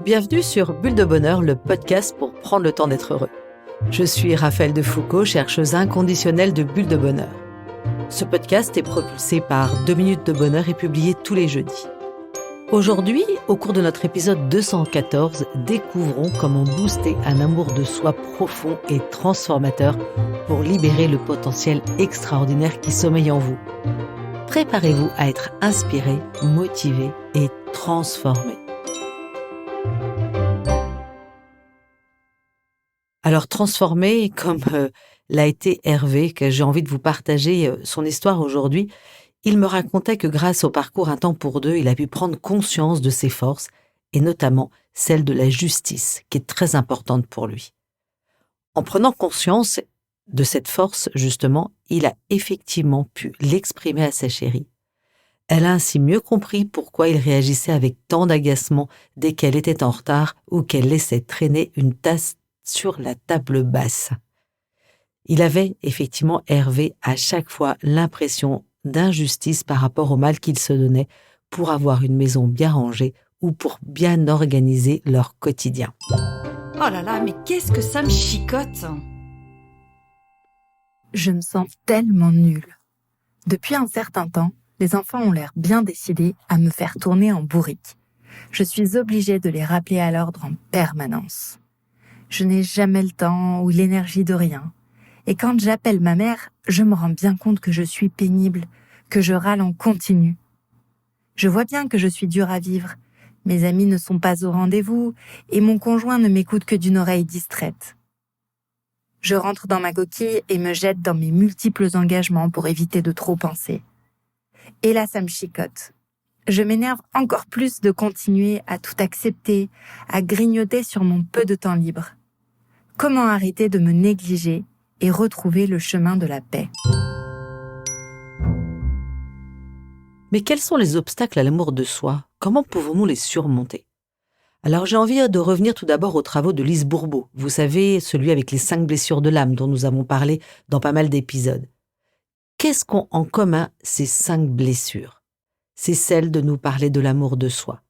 Bienvenue sur Bulle de Bonheur, le podcast pour prendre le temps d'être heureux. Je suis Raphaël Defoucault, chercheuse inconditionnelle de Bulle de Bonheur. Ce podcast est propulsé par 2 minutes de bonheur et publié tous les jeudis. Aujourd'hui, au cours de notre épisode 214, découvrons comment booster un amour de soi profond et transformateur pour libérer le potentiel extraordinaire qui sommeille en vous. Préparez-vous à être inspiré, motivé et transformé. Alors transformé, comme l'a été Hervé, que j'ai envie de vous partager son histoire aujourd'hui, il me racontait que grâce au parcours Un temps pour deux, il a pu prendre conscience de ses forces, et notamment celle de la justice, qui est très importante pour lui. En prenant conscience de cette force, justement, il a effectivement pu l'exprimer à sa chérie. Elle a ainsi mieux compris pourquoi il réagissait avec tant d'agacement dès qu'elle était en retard ou qu'elle laissait traîner une tasse sur la table basse. Il avait effectivement, Hervé, à chaque fois l'impression d'injustice par rapport au mal qu'il se donnait pour avoir une maison bien rangée ou pour bien organiser leur quotidien. Oh là là, mais qu'est-ce que ça me chicote! Je me sens tellement nulle. Depuis un certain temps, les enfants ont l'air bien décidés à me faire tourner en bourrique. Je suis obligée de les rappeler à l'ordre en permanence. Je n'ai jamais le temps ou l'énergie de rien. Et quand j'appelle ma mère, je me rends bien compte que je suis pénible, que je râle en continu. Je vois bien que je suis dure à vivre. Mes amis ne sont pas au rendez-vous et mon conjoint ne m'écoute que d'une oreille distraite. Je rentre dans ma coquille et me jette dans mes multiples engagements pour éviter de trop penser. Et là, ça me chicote. Je m'énerve encore plus de continuer à tout accepter, à grignoter sur mon peu de temps libre. Comment arrêter de me négliger et retrouver le chemin de la paix? Mais quels sont les obstacles à l'amour de soi? Comment pouvons-nous les surmonter? Alors j'ai envie de revenir tout d'abord aux travaux de Lise Bourbeau. Vous savez, celui avec les 5 blessures de l'âme dont nous avons parlé dans pas mal d'épisodes. Qu'est-ce qu'ont en commun ces 5 blessures? C'est celle de nous parler de l'amour de soi.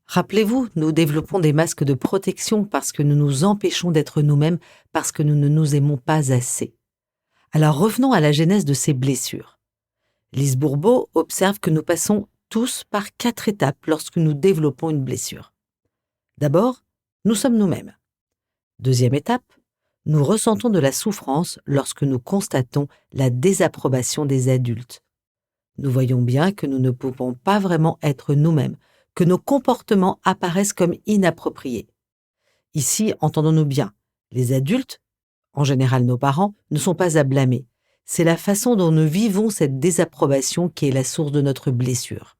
Rappelez-vous, nous développons des masques de protection parce que nous nous empêchons d'être nous-mêmes, parce que nous ne nous aimons pas assez. Alors revenons à la genèse de ces blessures. Lise Bourbeau observe que nous passons tous par 4 étapes lorsque nous développons une blessure. D'abord, nous sommes nous-mêmes. Deuxième étape, nous ressentons de la souffrance lorsque nous constatons la désapprobation des adultes. Nous voyons bien que nous ne pouvons pas vraiment être nous-mêmes, que nos comportements apparaissent comme inappropriés. Ici, entendons-nous bien, les adultes, en général nos parents, ne sont pas à blâmer. C'est la façon dont nous vivons cette désapprobation qui est la source de notre blessure.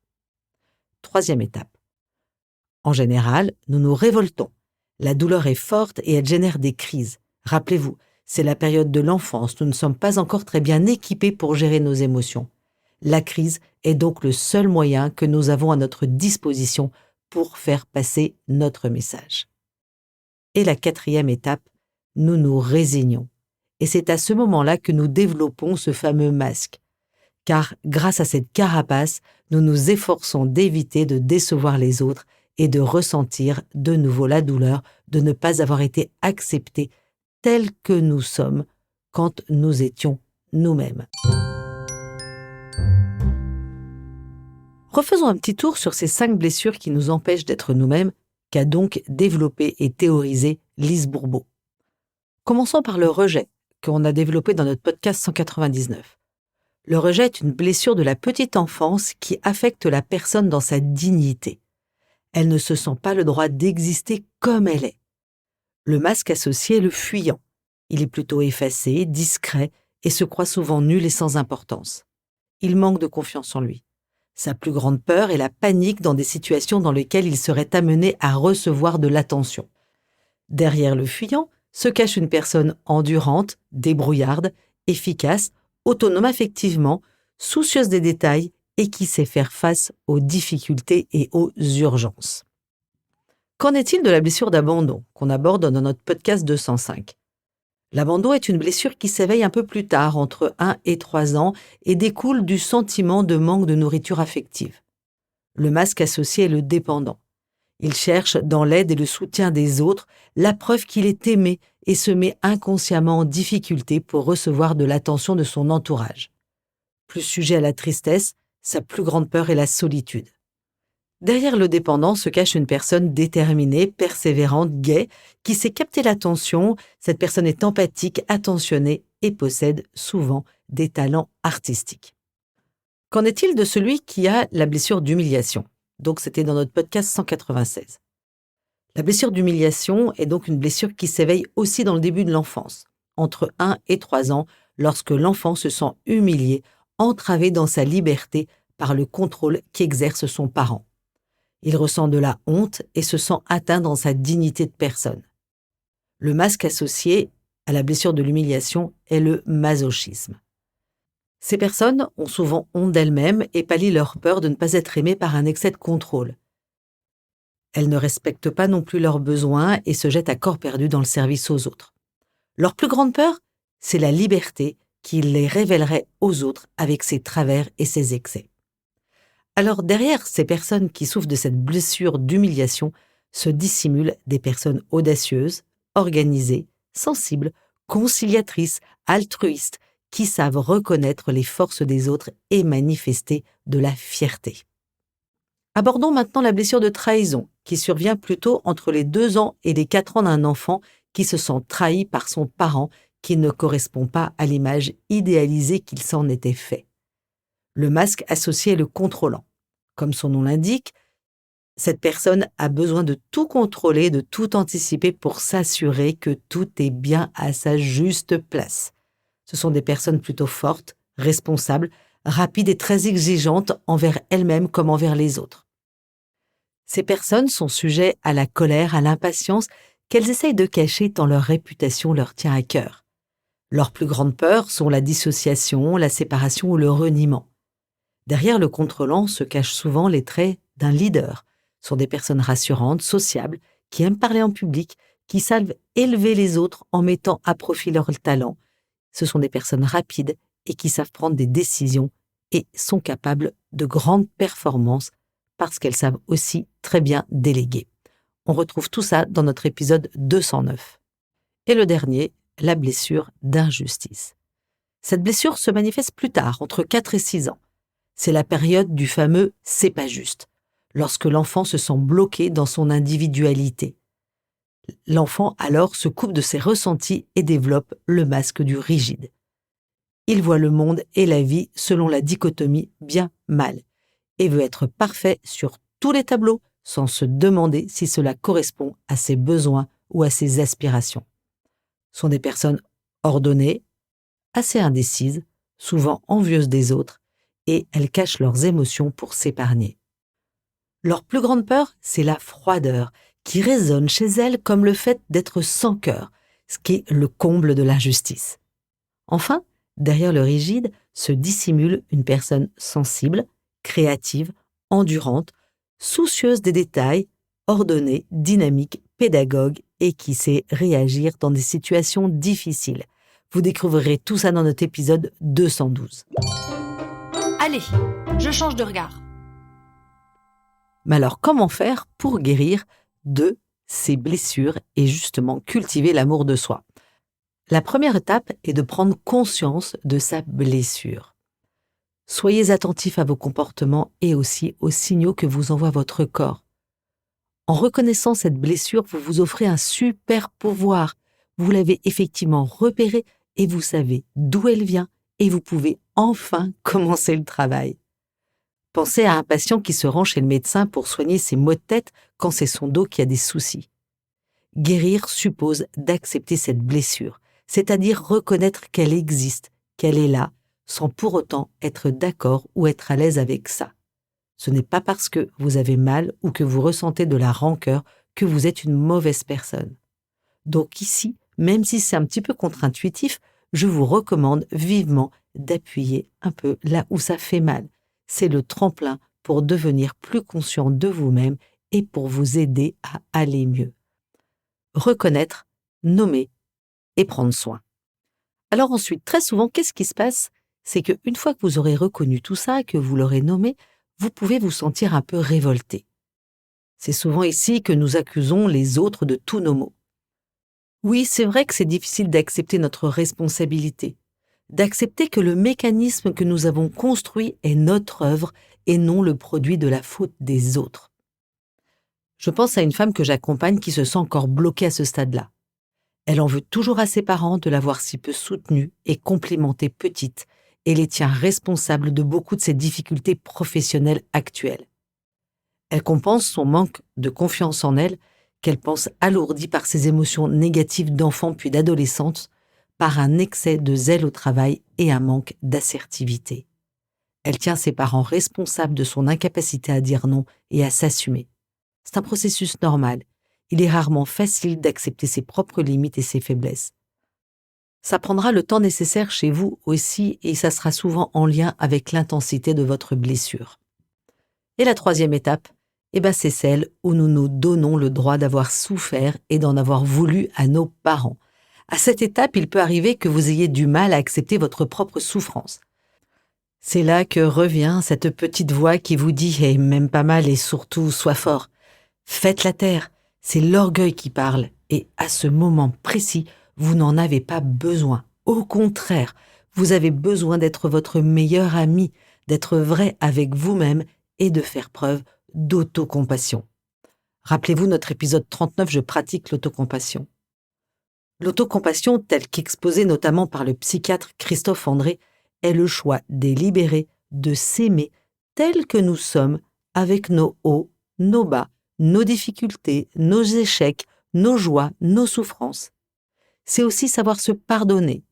Troisième étape. En général, nous nous révoltons. La douleur est forte et elle génère des crises. Rappelez-vous, c'est la période de l'enfance, nous ne sommes pas encore très bien équipés pour gérer nos émotions. La crise est donc le seul moyen que nous avons à notre disposition pour faire passer notre message. Et la 4e étape, nous nous résignons. Et c'est à ce moment-là que nous développons ce fameux masque. Car grâce à cette carapace, nous nous efforçons d'éviter de décevoir les autres et de ressentir de nouveau la douleur de ne pas avoir été acceptés tels que nous sommes quand nous étions nous-mêmes. Refaisons un petit tour sur ces 5 blessures qui nous empêchent d'être nous-mêmes, qu'a donc développé et théorisé Lise Bourbeau. Commençons par le rejet, qu'on a développé dans notre podcast 199. Le rejet est une blessure de la petite enfance qui affecte la personne dans sa dignité. Elle ne se sent pas le droit d'exister comme elle est. Le masque associé est le fuyant. Il est plutôt effacé, discret et se croit souvent nul et sans importance. Il manque de confiance en lui. Sa plus grande peur est la panique dans des situations dans lesquelles il serait amené à recevoir de l'attention. Derrière le fuyant se cache une personne endurante, débrouillarde, efficace, autonome affectivement, soucieuse des détails et qui sait faire face aux difficultés et aux urgences. Qu'en est-il de la blessure d'abandon qu'on aborde dans notre podcast 205 ? L'abandon est une blessure qui s'éveille un peu plus tard, entre 1 et 3 ans, et découle du sentiment de manque de nourriture affective. Le masque associé est le dépendant. Il cherche dans l'aide et le soutien des autres la preuve qu'il est aimé et se met inconsciemment en difficulté pour recevoir de l'attention de son entourage. Plus sujet à la tristesse, sa plus grande peur est la solitude. Derrière le dépendant se cache une personne déterminée, persévérante, gaie, qui sait capter l'attention. Cette personne est empathique, attentionnée et possède souvent des talents artistiques. Qu'en est-il de celui qui a la blessure d'humiliation ? Donc c'était dans notre podcast 196. La blessure d'humiliation est donc une blessure qui s'éveille aussi dans le début de l'enfance, entre 1 et 3 ans, lorsque l'enfant se sent humilié, entravé dans sa liberté par le contrôle qu'exerce son parent. Il ressent de la honte et se sent atteint dans sa dignité de personne. Le masque associé à la blessure de l'humiliation est le masochisme. Ces personnes ont souvent honte d'elles-mêmes et pallient leur peur de ne pas être aimées par un excès de contrôle. Elles ne respectent pas non plus leurs besoins et se jettent à corps perdu dans le service aux autres. Leur plus grande peur, c'est la liberté qui les révélerait aux autres avec ses travers et ses excès. Alors derrière ces personnes qui souffrent de cette blessure d'humiliation se dissimulent des personnes audacieuses, organisées, sensibles, conciliatrices, altruistes, qui savent reconnaître les forces des autres et manifester de la fierté. Abordons maintenant la blessure de trahison, qui survient plutôt entre les 2 ans et les 4 ans d'un enfant qui se sent trahi par son parent qui ne correspond pas à l'image idéalisée qu'il s'en était fait. Le masque associé est le contrôlant. Comme son nom l'indique, cette personne a besoin de tout contrôler, de tout anticiper pour s'assurer que tout est bien à sa juste place. Ce sont des personnes plutôt fortes, responsables, rapides et très exigeantes envers elles-mêmes comme envers les autres. Ces personnes sont sujets à la colère, à l'impatience qu'elles essayent de cacher tant leur réputation leur tient à cœur. Leurs plus grandes peurs sont la dissociation, la séparation ou le reniement. Derrière le contrôlant se cachent souvent les traits d'un leader. Ce sont des personnes rassurantes, sociables, qui aiment parler en public, qui savent élever les autres en mettant à profit leurs talents. Ce sont des personnes rapides et qui savent prendre des décisions et sont capables de grandes performances parce qu'elles savent aussi très bien déléguer. On retrouve tout ça dans notre épisode 209. Et le dernier, la blessure d'injustice. Cette blessure se manifeste plus tard, entre 4 et 6 ans. C'est la période du fameux « c'est pas juste », lorsque l'enfant se sent bloqué dans son individualité. L'enfant alors se coupe de ses ressentis et développe le masque du rigide. Il voit le monde et la vie selon la dichotomie bien-mal et veut être parfait sur tous les tableaux sans se demander si cela correspond à ses besoins ou à ses aspirations. Ce sont des personnes ordonnées, assez indécises, souvent envieuses des autres, et elles cachent leurs émotions pour s'épargner. Leur plus grande peur, c'est la froideur, qui résonne chez elles comme le fait d'être sans cœur, ce qui est le comble de l'injustice. Enfin, derrière le rigide se dissimule une personne sensible, créative, endurante, soucieuse des détails, ordonnée, dynamique, pédagogue et qui sait réagir dans des situations difficiles. Vous découvrirez tout ça dans notre épisode 212. Allez, je change de regard. Mais alors, comment faire pour guérir de ces blessures et justement cultiver l'amour de soi ? La première étape est de prendre conscience de sa blessure. Soyez attentifs à vos comportements et aussi aux signaux que vous envoie votre corps. En reconnaissant cette blessure, vous vous offrez un super pouvoir. Vous l'avez effectivement repérée et vous savez d'où elle vient et vous pouvez enfin commencer le travail. Pensez à un patient qui se rend chez le médecin pour soigner ses maux de tête quand c'est son dos qui a des soucis. Guérir suppose d'accepter cette blessure, c'est-à-dire reconnaître qu'elle existe, qu'elle est là, sans pour autant être d'accord ou être à l'aise avec ça. Ce n'est pas parce que vous avez mal ou que vous ressentez de la rancœur que vous êtes une mauvaise personne. Donc ici, même si c'est un petit peu contre-intuitif, je vous recommande vivement d'appuyer un peu là où ça fait mal. C'est le tremplin pour devenir plus conscient de vous-même et pour vous aider à aller mieux. Reconnaître, nommer et prendre soin. Alors ensuite, très souvent, qu'est-ce qui se passe ? C'est qu'une fois que vous aurez reconnu tout ça, que vous l'aurez nommé, vous pouvez vous sentir un peu révolté. C'est souvent ici que nous accusons les autres de tous nos maux. Oui, c'est vrai que c'est difficile d'accepter notre responsabilité, d'accepter que le mécanisme que nous avons construit est notre œuvre et non le produit de la faute des autres. Je pense à une femme que j'accompagne qui se sent encore bloquée à ce stade-là. Elle en veut toujours à ses parents de l'avoir si peu soutenue et complimentée petite et les tient responsables de beaucoup de ses difficultés professionnelles actuelles. Elle compense son manque de confiance en elle, qu'elle pense alourdi par ses émotions négatives d'enfant puis d'adolescente, par un excès de zèle au travail et un manque d'assertivité. Elle tient ses parents responsables de son incapacité à dire non et à s'assumer. C'est un processus normal. Il est rarement facile d'accepter ses propres limites et ses faiblesses. Ça prendra le temps nécessaire chez vous aussi et ça sera souvent en lien avec l'intensité de votre blessure. Et la troisième étape, c'est celle où nous nous donnons le droit d'avoir souffert et d'en avoir voulu à nos parents. À cette étape, il peut arriver que vous ayez du mal à accepter votre propre souffrance. C'est là que revient cette petite voix qui vous dit « Hey, même pas mal et surtout, sois fort ». Faites la terre, c'est l'orgueil qui parle et à ce moment précis, vous n'en avez pas besoin. Au contraire, vous avez besoin d'être votre meilleur ami, d'être vrai avec vous-même et de faire preuve d'autocompassion. Rappelez-vous notre épisode 39, je pratique l'autocompassion. L'autocompassion, telle qu'exposée notamment par le psychiatre Christophe André, est le choix délibéré de s'aimer tel que nous sommes, avec nos hauts, nos bas, nos difficultés, nos échecs, nos joies, nos souffrances. C'est aussi savoir se pardonner.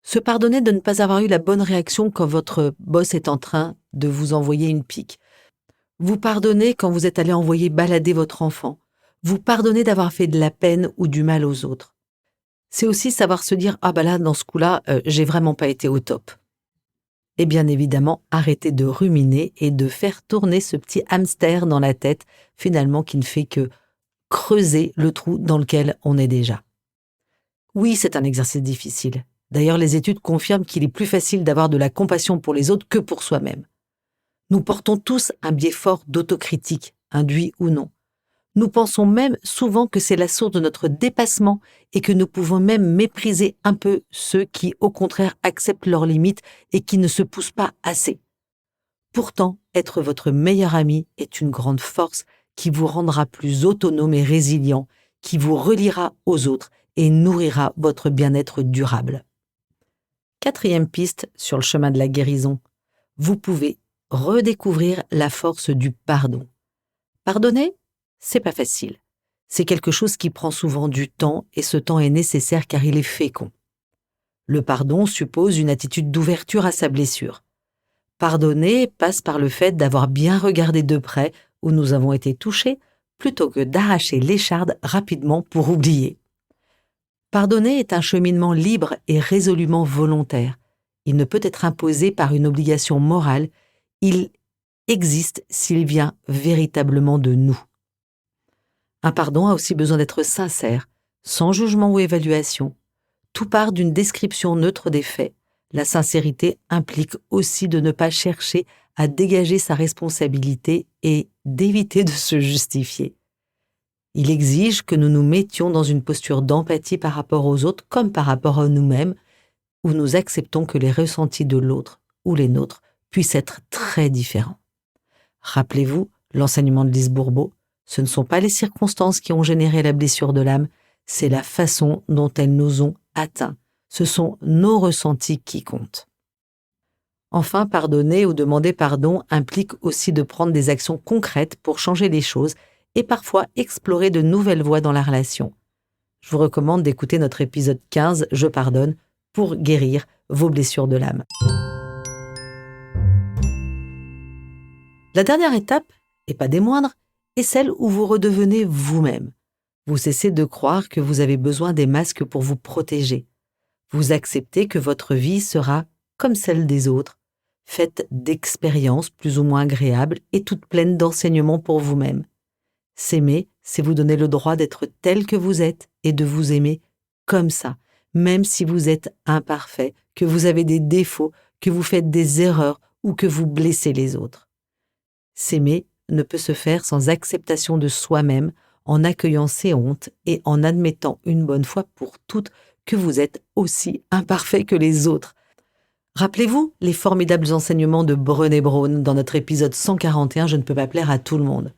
Se pardonner de ne pas avoir eu la bonne réaction quand votre boss est en train de vous envoyer une pique. Vous pardonnez quand vous êtes allé envoyer balader votre enfant. Vous pardonnez d'avoir fait de la peine ou du mal aux autres. C'est aussi savoir se dire « Ah là, dans ce coup-là, j'ai vraiment pas été au top ». Et bien évidemment, arrêter de ruminer et de faire tourner ce petit hamster dans la tête, finalement qui ne fait que creuser le trou dans lequel on est déjà. Oui, c'est un exercice difficile. D'ailleurs, les études confirment qu'il est plus facile d'avoir de la compassion pour les autres que pour soi-même. Nous portons tous un biais fort d'autocritique, induit ou non. Nous pensons même souvent que c'est la source de notre dépassement et que nous pouvons même mépriser un peu ceux qui, au contraire, acceptent leurs limites et qui ne se poussent pas assez. Pourtant, être votre meilleur ami est une grande force qui vous rendra plus autonome et résilient, qui vous reliera aux autres et nourrira votre bien-être durable. Quatrième piste sur le chemin de la guérison, vous pouvez redécouvrir la force du pardon. Pardonner, c'est pas facile. C'est quelque chose qui prend souvent du temps et ce temps est nécessaire car il est fécond. Le pardon suppose une attitude d'ouverture à sa blessure. Pardonner passe par le fait d'avoir bien regardé de près où nous avons été touchés plutôt que d'arracher l'écharde rapidement pour oublier. Pardonner est un cheminement libre et résolument volontaire. Il ne peut être imposé par une obligation morale. Il existe s'il vient véritablement de nous. Un pardon a aussi besoin d'être sincère, sans jugement ou évaluation. Tout part d'une description neutre des faits. La sincérité implique aussi de ne pas chercher à dégager sa responsabilité et d'éviter de se justifier. Il exige que nous nous mettions dans une posture d'empathie par rapport aux autres comme par rapport à nous-mêmes, où nous acceptons que les ressentis de l'autre ou les nôtres puissent être très différents. Rappelez-vous l'enseignement de Lise Bourbeau, ce ne sont pas les circonstances qui ont généré la blessure de l'âme, c'est la façon dont elles nous ont atteints. Ce sont nos ressentis qui comptent. Enfin, pardonner ou demander pardon implique aussi de prendre des actions concrètes pour changer les choses et parfois explorer de nouvelles voies dans la relation. Je vous recommande d'écouter notre épisode 15 « Je pardonne » pour guérir vos blessures de l'âme. La dernière étape, et pas des moindres, est celle où vous redevenez vous-même. Vous cessez de croire que vous avez besoin des masques pour vous protéger. Vous acceptez que votre vie sera comme celle des autres, faite d'expériences plus ou moins agréables et toute pleine d'enseignements pour vous-même. S'aimer, c'est vous donner le droit d'être tel que vous êtes et de vous aimer comme ça, même si vous êtes imparfait, que vous avez des défauts, que vous faites des erreurs ou que vous blessez les autres. S'aimer ne peut se faire sans acceptation de soi-même, en accueillant ses hontes et en admettant une bonne fois pour toutes que vous êtes aussi imparfait que les autres. Rappelez-vous les formidables enseignements de Brené Brown dans notre épisode 141 « Je ne peux pas plaire à tout le monde ».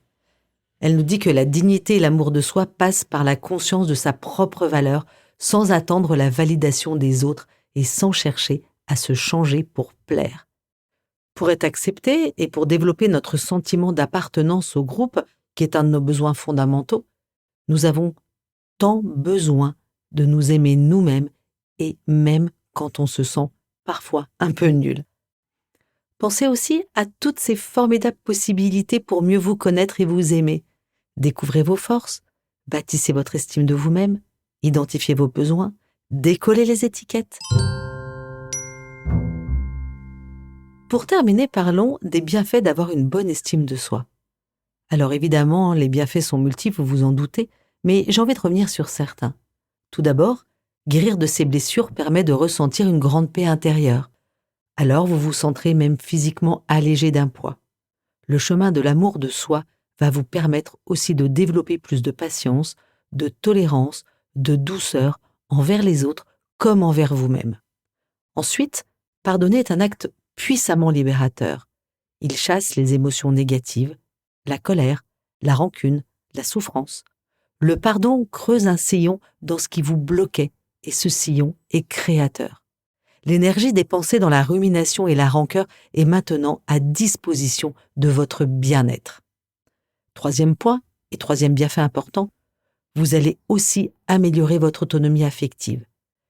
Elle nous dit que la dignité et l'amour de soi passent par la conscience de sa propre valeur, sans attendre la validation des autres et sans chercher à se changer pour plaire. Pour être accepté et pour développer notre sentiment d'appartenance au groupe, qui est un de nos besoins fondamentaux, nous avons tant besoin de nous aimer nous-mêmes et même quand on se sent parfois un peu nul. Pensez aussi à toutes ces formidables possibilités pour mieux vous connaître et vous aimer. Découvrez vos forces, bâtissez votre estime de vous-même, identifiez vos besoins, décollez les étiquettes. Pour terminer, parlons des bienfaits d'avoir une bonne estime de soi. Alors évidemment, les bienfaits sont multiples, vous vous en doutez, mais j'ai envie de revenir sur certains. Tout d'abord, guérir de ses blessures permet de ressentir une grande paix intérieure. Alors vous vous sentirez même physiquement allégé d'un poids. Le chemin de l'amour de soi va vous permettre aussi de développer plus de patience, de tolérance, de douceur envers les autres comme envers vous-même. Ensuite, pardonner est un acte puissamment libérateur. Il chasse les émotions négatives, la colère, la rancune, la souffrance. Le pardon creuse un sillon dans ce qui vous bloquait et ce sillon est créateur. L'énergie dépensée dans la rumination et la rancœur est maintenant à disposition de votre bien-être. Troisième point et troisième bienfait important, vous allez aussi améliorer votre autonomie affective,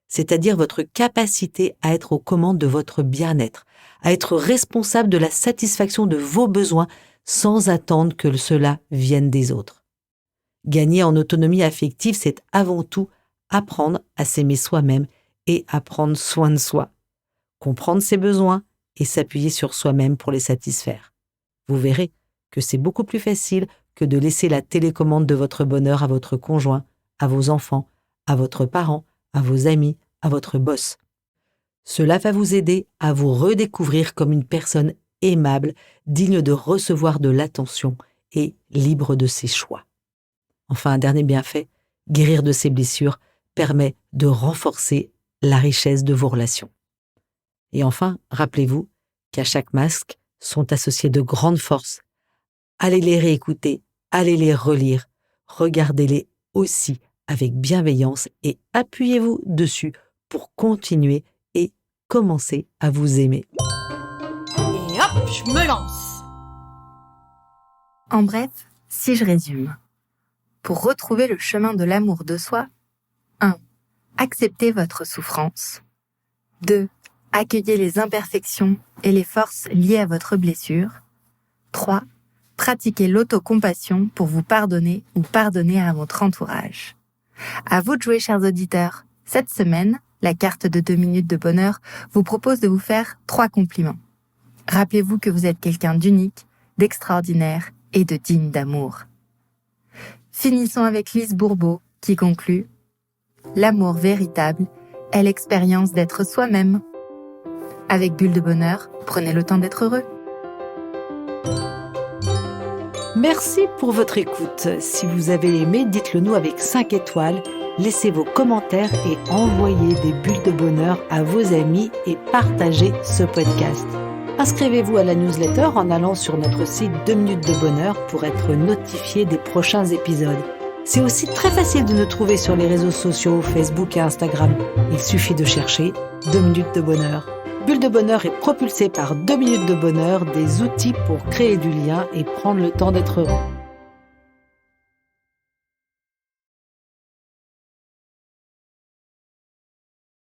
c'est-à-dire votre capacité à être aux commandes de votre bien-être, à être responsable de la satisfaction de vos besoins sans attendre que cela vienne des autres. Gagner en autonomie affective, c'est avant tout apprendre à s'aimer soi-même et à prendre soin de soi, comprendre ses besoins et s'appuyer sur soi-même pour les satisfaire. Vous verrez que c'est beaucoup plus facile que de laisser la télécommande de votre bonheur à votre conjoint, à vos enfants, à votre parent, à vos amis, à votre boss. Cela va vous aider à vous redécouvrir comme une personne aimable, digne de recevoir de l'attention et libre de ses choix. Enfin, un dernier bienfait, guérir de ses blessures permet de renforcer la richesse de vos relations. Et enfin, rappelez-vous qu'à chaque masque sont associées de grandes forces. Allez les réécouter, allez les relire, regardez-les aussi avec bienveillance et appuyez-vous dessus pour continuer et commencer à vous aimer. Et hop, je me lance. En bref, si je résume, pour retrouver le chemin de l'amour de soi, 1. Acceptez votre souffrance. 2. Accueillez les imperfections et les forces liées à votre blessure. 3. Pratiquez l'autocompassion pour vous pardonner ou pardonner à votre entourage. À vous de jouer, chers auditeurs. Cette semaine, la carte de 2 minutes de bonheur vous propose de vous faire 3 compliments. Rappelez-vous que vous êtes quelqu'un d'unique, d'extraordinaire et de digne d'amour. Finissons avec Lise Bourbeau qui conclut « L'amour véritable est l'expérience d'être soi-même. » Avec Bulle de Bonheur, prenez le temps d'être heureux. Merci pour votre écoute. Si vous avez aimé, dites-le nous avec 5 étoiles. Laissez vos commentaires et envoyez des bulles de bonheur à vos amis et partagez ce podcast. Inscrivez-vous à la newsletter en allant sur notre site 2 minutes de bonheur pour être notifié des prochains épisodes. C'est aussi très facile de nous trouver sur les réseaux sociaux, Facebook et Instagram. Il suffit de chercher 2 minutes de bonheur. Bulle de bonheur est propulsée par 2 minutes de bonheur, des outils pour créer du lien et prendre le temps d'être heureux.